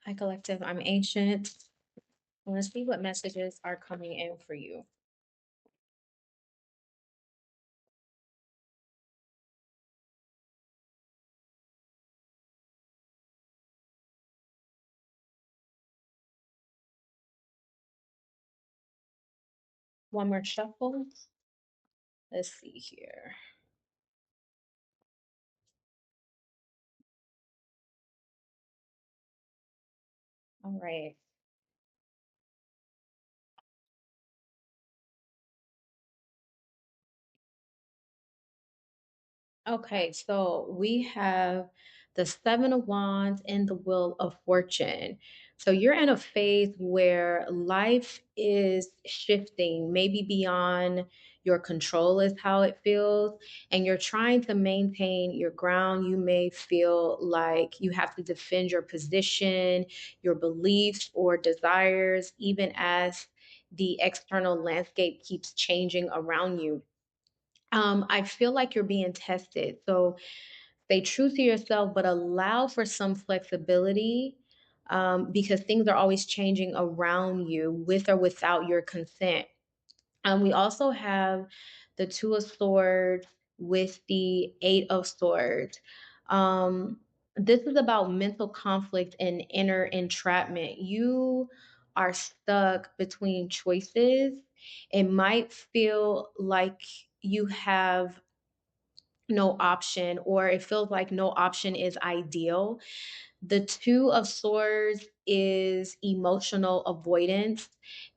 Hi, Collective. I'm Ancient. I want to see what messages are coming in for you. One more shuffle. Let's see here. All right. Okay, so we have the Seven of Wands and the Wheel of Fortune. So you're in a phase where life is shifting, maybe beyond your control, is how it feels. And you're trying to maintain your ground. You may feel like you have to defend your position, your beliefs, or desires, even as the external landscape keeps changing around you. I feel like you're being tested. So stay true to yourself, but allow for some flexibility because things are always changing around you with or without your consent. We also have the Two of Swords with the Eight of Swords. Um, this is about mental conflict and inner entrapment. You are stuck between choices. It might feel like you have no option, or it feels like no option is ideal. The Two of Swords is emotional avoidance.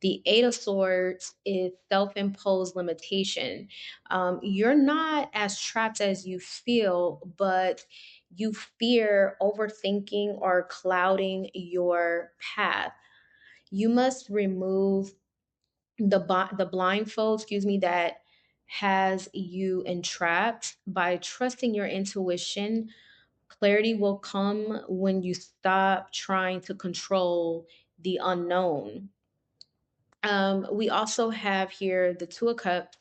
The Eight of Swords is self imposed limitation. You're not as trapped as you feel, but you fear overthinking or clouding your path. You must remove the blindfold, excuse me, that has you entrapped by trusting your intuition. Clarity will come when you stop trying to control the unknown. We also have here the Two of Cups,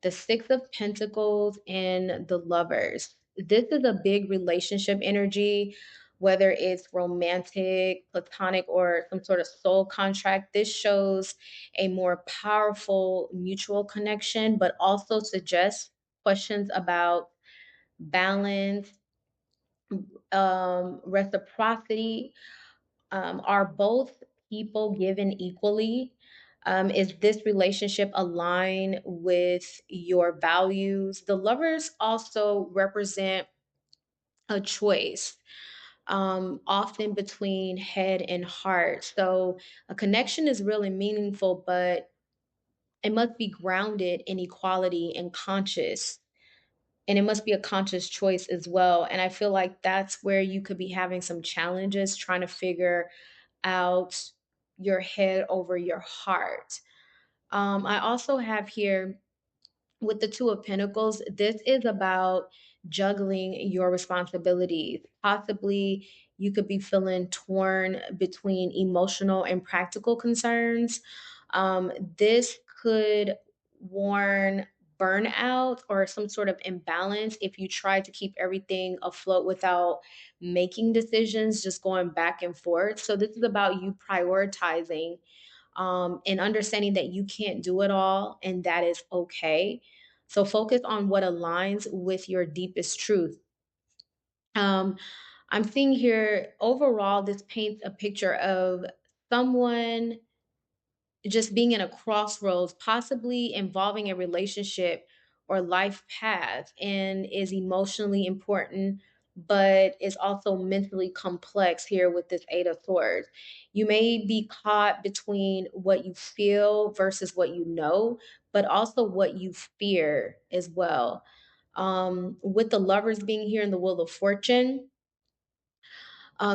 the Six of Pentacles, and the Lovers. This is a big relationship energy, whether it's romantic, platonic, or some sort of soul contract. This shows a more powerful mutual connection, but also suggests questions about balance, reciprocity. Are both people given equally? Is this relationship aligned with your values? The lovers also represent a choice, often between head and heart. So a connection is really meaningful, but it must be grounded in equality and conscious. And it must be a conscious choice as well. And I feel like that's where you could be having some challenges trying to figure out your head over your heart. I also have here with the Two of Pentacles, this is about juggling your responsibilities. Possibly you could be feeling torn between emotional and practical concerns. This could warn burnout or some sort of imbalance if you try to keep everything afloat without making decisions, just going back and forth. So, this is about you prioritizing and understanding that you can't do it all and that is okay. So focus on what aligns with your deepest truth. Um, I'm seeing here overall, this paints a picture of someone just being in a crossroads, possibly involving a relationship or life path, and is emotionally important, but is also mentally complex here with this Eight of Swords. You may be caught between what you feel versus what you know, but also what you fear as well. With the lovers being here in the Wheel of Fortune,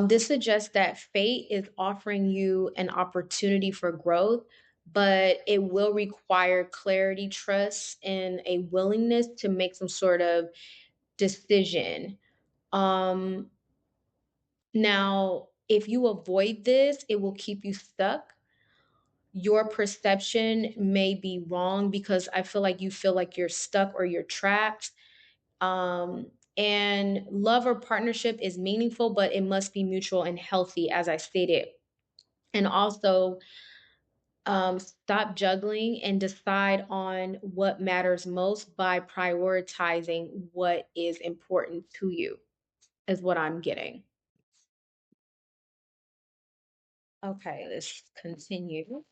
this suggests that fate is offering you an opportunity for growth, but it will require clarity, trust, and a willingness to make some sort of decision. Um, Now, if you avoid this, it will keep you stuck. Your perception may be wrong because I feel like you feel like you're stuck or you're trapped. And love or partnership is meaningful, but it must be mutual and healthy, as I stated. And also, stop juggling and decide on what matters most by prioritizing what is important to you, is what I'm getting. Okay, let's continue.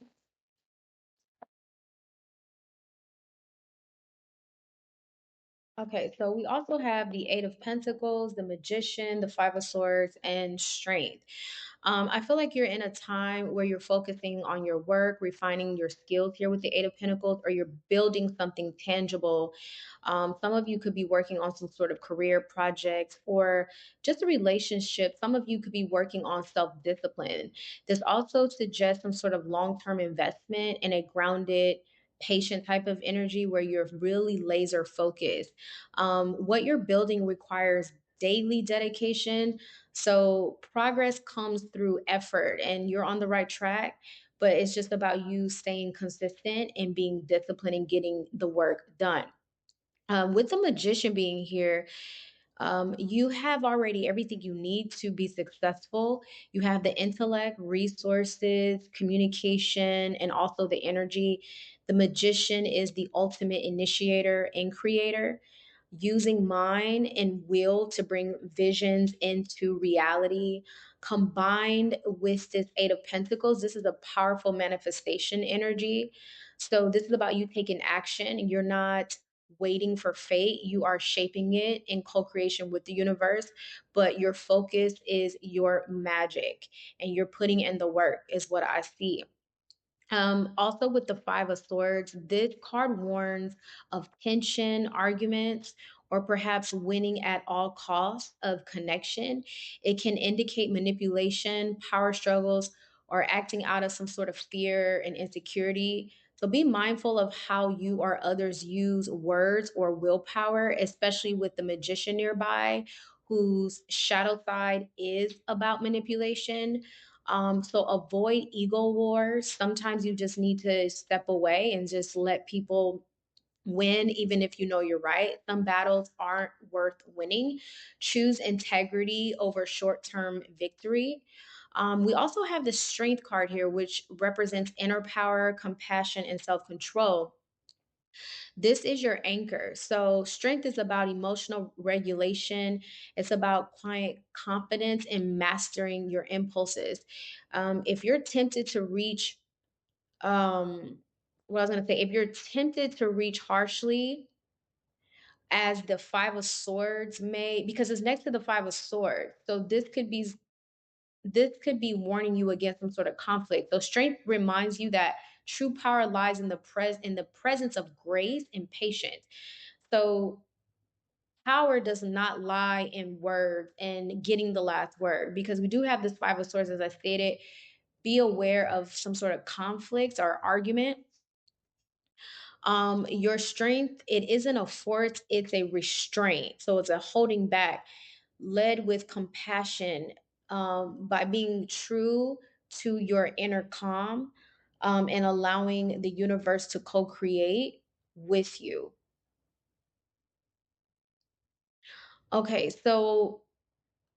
Okay, so we also have the Eight of Pentacles, the Magician, the Five of Swords, and Strength. I feel like you're in a time where you're focusing on your work, refining your skills here with the Eight of Pentacles, or you're building something tangible. Some of you could be working on some sort of career project or just a relationship. Some of you could be working on self discipline. This also suggests some sort of long term investment in a grounded, patient type of energy where you're really laser focused. What you're building requires daily dedication, so progress comes through effort and you're on the right track, but it's just about you staying consistent and being disciplined and getting the work done. With the magician being here, you have already everything you need to be successful. You have the intellect, resources, communication, and also the energy. The magician is the ultimate initiator and creator, using mind and will to bring visions into reality. Combined with this Eight of Pentacles, this is a powerful manifestation energy. So, this is about you taking action. You're not waiting for fate, you are shaping it in co creation with the universe, but your focus is your magic and you're putting in the work, is what I see. Also, with the Five of Swords, this card warns of tension, arguments, or perhaps winning at all costs of connection. It can indicate manipulation, power struggles, or acting out of some sort of fear and insecurity. So be mindful of how you or others use words or willpower, especially with the magician nearby, whose shadow side is about manipulation. So avoid ego wars. Sometimes you just need to step away and just let people win, even if you know you're right. Some battles aren't worth winning. Choose integrity over short term victory. We also have the strength card here, which represents inner power, compassion, and self control. This is your anchor. So, strength is about emotional regulation, it's about quiet confidence and mastering your impulses. If you're tempted to reach, what I was going to say, if you're tempted to reach harshly, as the Five of Swords may, because it's next to the Five of Swords. So, this could be warning you against some sort of conflict. So strength reminds you that true power lies in the presence of grace and patience. So power does not lie in words and getting the last word, because we do have this Five of Swords, as I stated. Be aware of some sort of conflict or argument. Your strength, it isn't a force, it's a restraint. So it's a holding back, led with compassion, by being true to your inner calm, and allowing the universe to co create with you. Okay, so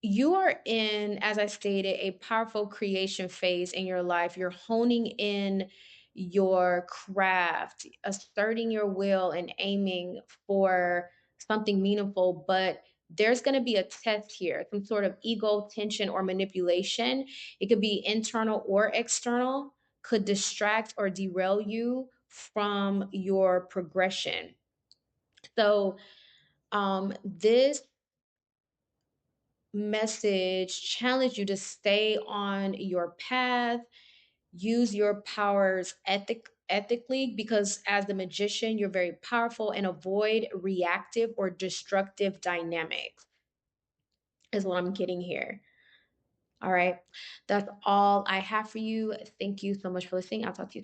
you are in, as I stated, a powerful creation phase in your life. You're honing in your craft, asserting your will, and aiming for something meaningful. But there's going to be a test here, some sort of ego, tension, or manipulation. It could be internal or external, could distract or derail you from your progression. So, this message challenge you to stay on your path, use your powers ethically, because as the magician you're very powerful, and avoid reactive or destructive dynamics, is what I'm getting here. All right, that's all I have for you. Thank you so much for listening. I'll talk to you